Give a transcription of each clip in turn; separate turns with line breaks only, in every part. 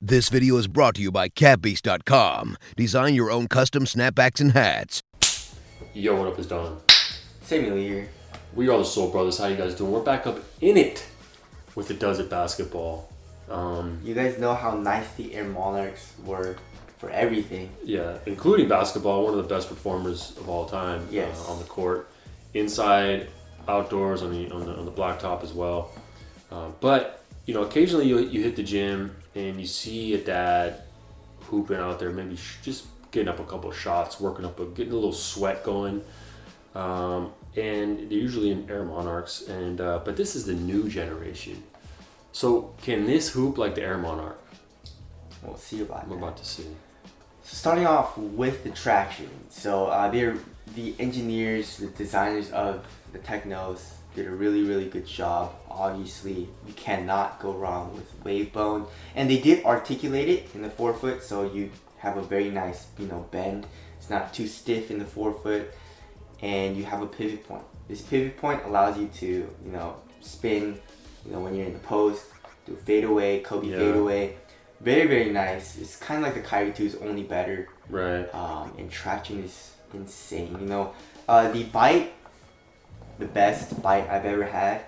This video is brought to you by catbeast.com. Design your own custom snapbacks and hats.
Yo, what up, is Don?
Samuel here.
We are the Soul Brothers. How you guys doing? We're back up in it with the Does It basketball.
You guys know how nice the Air Monarchs were for everything.
Yeah, including basketball, one of the best performers of all time.
Yes.
On the court, inside, outdoors, on the blacktop as well. But you know, occasionally you hit the gym and you see a dad hooping out there, maybe just getting up a couple of shots, getting a little sweat going. And they're usually in Air Monarchs, and but this is the new generation. So can this hoop like the Air Monarch?
We'll see about that.
We're about to see.
So starting off with the traction. So they're the engineers, the designers of the Teknos did a really good job. Obviously, you cannot go wrong with Wavebone, and they did articulate it in the forefoot, so you have a very nice, bend. It's not too stiff in the forefoot, and you have a pivot point. This pivot point allows you to, spin, when you're in the post, do a fadeaway, Kobe fadeaway. Very nice. It's kind of like the Kyrie 2's, only better.
Right.
And traction is insane. The bite, the best bite I've ever had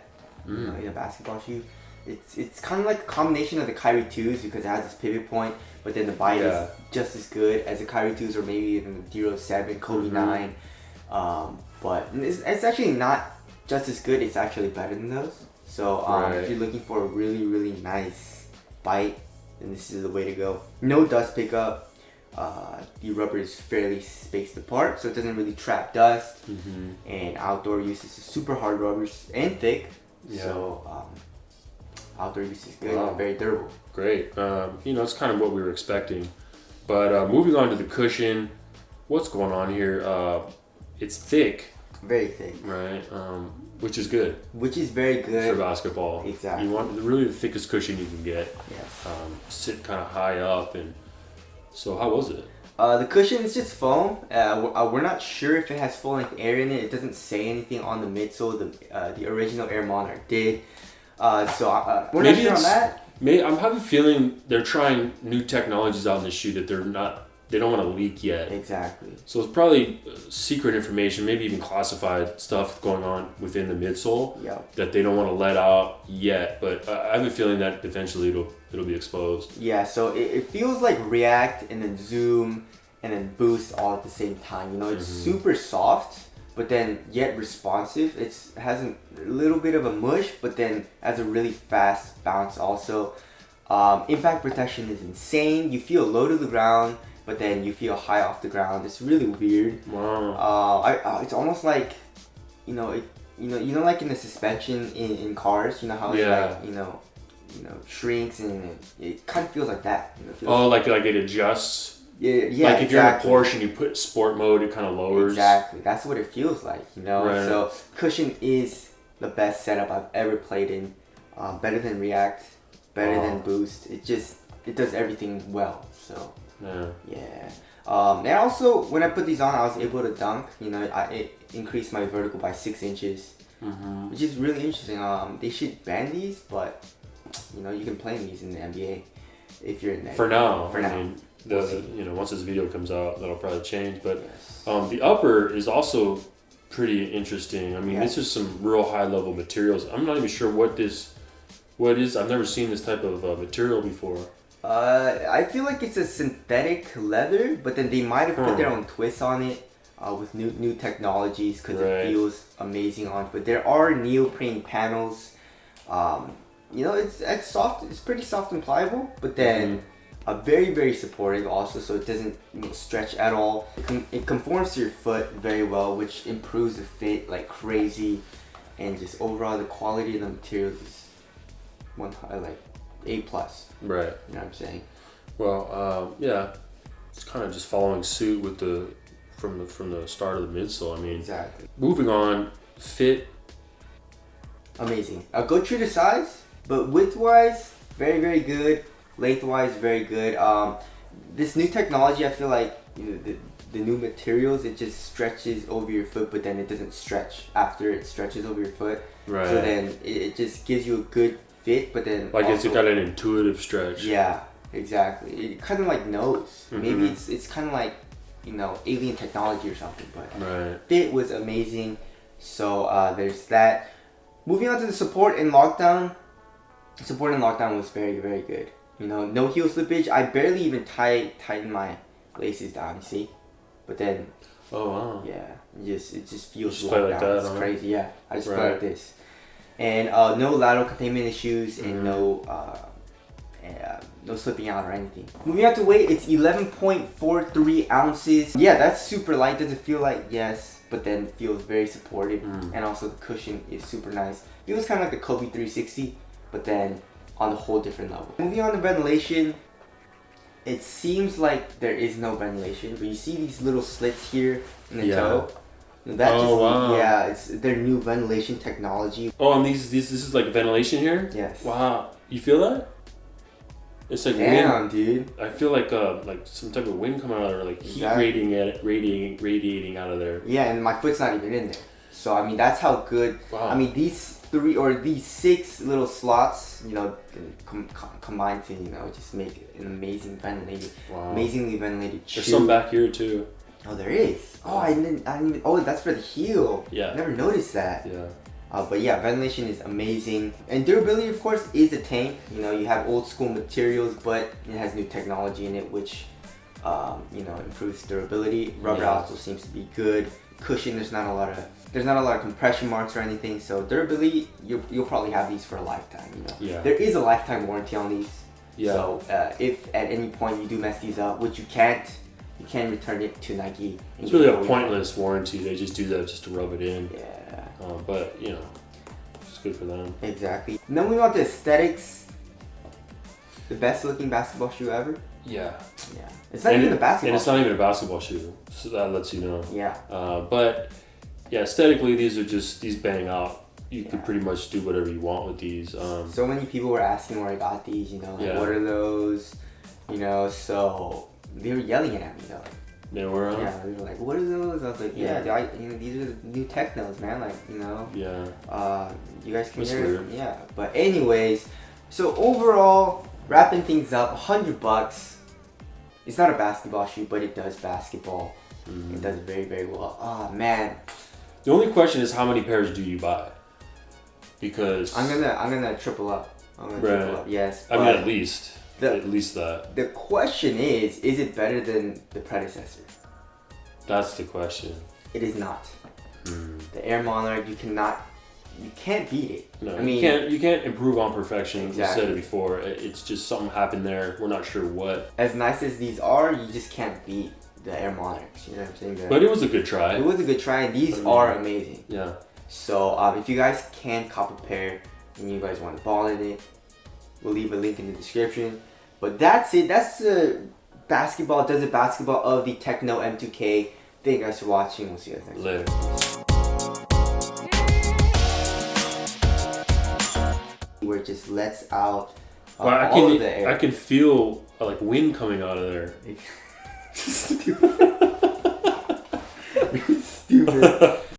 in a basketball shoe. It's kind of like a combination of the Kyrie 2's because it has this pivot point, but then the bite is just as good as the Kyrie 2's or maybe even the 07, Kobe 9. But it's actually not just as good, it's actually better than those. So if you're looking for a really nice bite, then this is the way to go. No dust pickup. The rubber is fairly spaced apart, so it doesn't really trap dust. And outdoor use is super hard rubbers and thick. So outdoor use is good and very durable.
Great. It's kind of what we were expecting. But moving on to the cushion, what's going on here? It's thick.
Very thick.
Right. Which is good.
Which is very good.
For basketball.
Exactly.
You want really the thickest cushion you can get.
Yes.
Sit kind of high up. And so how was it?
The cushion is just foam. We're not sure if it has full-length air in it. It doesn't say anything on the midsole. The original Air Monarch did. So we're not sure on that.
I'm having a feeling they're trying new technologies out in the shoe that they don't want to leak yet.
Exactly.
So it's probably secret information, maybe even classified stuff going on within the midsole that they don't want to let out yet. But I have a feeling that eventually it'll be exposed.
Yeah, so it feels like React and then Zoom and then Boost all at the same time. It's super soft, but then yet responsive. It has a little bit of a mush, but then has a really fast bounce also. Impact protection is insane. You feel low to the ground, but then you feel high off the ground. It's really weird.
Wow.
It's almost like, like in the suspension in cars, how it's shrinks, and it kind of feels like that.
Like it adjusts.
Yeah.
Like if you're in a Porsche and you put sport mode, it kind of lowers.
Exactly. That's what it feels like.
Right.
So cushion is the best setup I've ever played in. Better than React, better than Boost. It does everything well. So. Yeah. And also, when I put these on, I was able to dunk. It increased my vertical by 6 inches, which is really interesting. They should ban these, but you can play these in the NBA if you're in there.
For now.
For now.
Once this video comes out, that'll probably change. But the upper is also pretty interesting. I mean, this is some real high level materials. I'm not even sure what is. I've never seen this type of material before.
I feel like it's a synthetic leather, but then they might have put their own twist on it with new technologies because it feels amazing on. But there are neoprene panels. It's soft. It's pretty soft and pliable, but then very supportive also, so it doesn't stretch at all. It conforms to your foot very well, which improves the fit like crazy, and just overall the quality of the materials is A+.
Right.
You know what I'm saying?
Well, it's kind of just following suit with from the start of the midsole. I mean,
exactly.
Moving on, fit.
Amazing. Go true to size, but width-wise, very good. Length-wise, very good. This new technology, I feel like the new materials, it just stretches over your foot, but then it doesn't stretch after it stretches over your foot. So then it just gives you a good fit, but then
like also, it's got an intuitive stretch.
Yeah, Exactly. It kind of like knows.
Mm-hmm.
Maybe it's kind of like, you know, alien technology or something. But
Right.
fit was amazing. So there's that. Moving on to the support in lockdown. Support in lockdown was very, very good. You know, no heel slippage. I barely even tighten my laces down. You see, but then
Oh wow.
yeah, it just feels
just play
locked
like
down.
that,
It's
huh?
crazy. Yeah, I just play
Right.
like this, and no lateral containment issues and no slipping out or anything. Moving on to weight, it's 11.43 ounces. Yeah, that's super light. Doesn't feel like yes, but then feels very supportive, and also the cushion is super nice. Feels kind of like the Kobe 360, but then on a whole different level. Moving on to ventilation, it seems like there is no ventilation, but you see these little slits here in the toe. That
wow.
Yeah, it's their new ventilation technology.
Oh, and this is like ventilation here.
Yes.
Wow. You feel that? It's like
Damn,
wind.
dude.
I feel like some type of wind coming out, or like heat
Exactly.
radiating out of there.
Yeah, and my foot's not even in there. So I mean, that's how good.
Wow.
I mean, these 6 little slots, you know, combined to, you know, just make an amazing ventilated, amazingly ventilated shoe.
There's some back here too.
Oh, there is. Oh, I didn't even. Oh, that's for the heel.
Yeah.
Never noticed that.
Yeah.
But yeah, ventilation is amazing, and durability, of course, is a tank. You know, you have old school materials, but it has new technology in it, which you know, improves durability. Rubber also seems to be good. Cushion, there's not a lot of compression marks or anything. So durability, you'll probably have these for a lifetime. You know,
Yeah.
there is a lifetime warranty on these.
Yeah.
So if at any point you do mess these up, which you can't. You can return it to Nike.
It's really a pointless warranty. They just do that just to rub it in.
Yeah.
But you know, it's good for them.
Exactly. And then we want the aesthetics. The best looking basketball shoe ever.
Yeah.
Yeah. It's not even a basketball.
And it's not even a basketball shoe, so that lets you know.
Yeah.
But yeah, aesthetically, these bang out. You can pretty much do whatever you want with these.
So many people were asking where I got these. You know, like, what are those? You know, so they were yelling at me though.
They were.
Yeah, they were like, "What are those?" I was like, "Yeah, you know, these are the new Teknos, man. Like, you know, you guys can hear it." Yeah, but anyways, so overall, wrapping things up, $100. It's not a basketball shoe, but it does basketball. It does very, very well. Oh man.
The only question is, how many pairs do you buy? Because
I'm gonna triple up. Triple up. Yes.
I mean, at least that.
The question is it better than the predecessor?
That's the question.
It is not. The Air Monarch, you can't beat it.
No,
I mean,
you can't improve on perfection.
Exactly.
I said it before. It's just something happened there. We're not sure what.
As nice as these are, you just can't beat the Air Monarchs. You know what I'm saying?
But it was a good try.
It was a good try, and these are amazing.
Yeah.
So if you guys can cop a pair and you guys want to ball in it, we'll leave a link in the description. But that's it. That's the desert basketball of the Tekno M2k. Thank you guys for watching. We'll see you guys next
Later.
Where it just lets out
Well,
all of the air.
I can feel like wind coming out of there.
Stupid.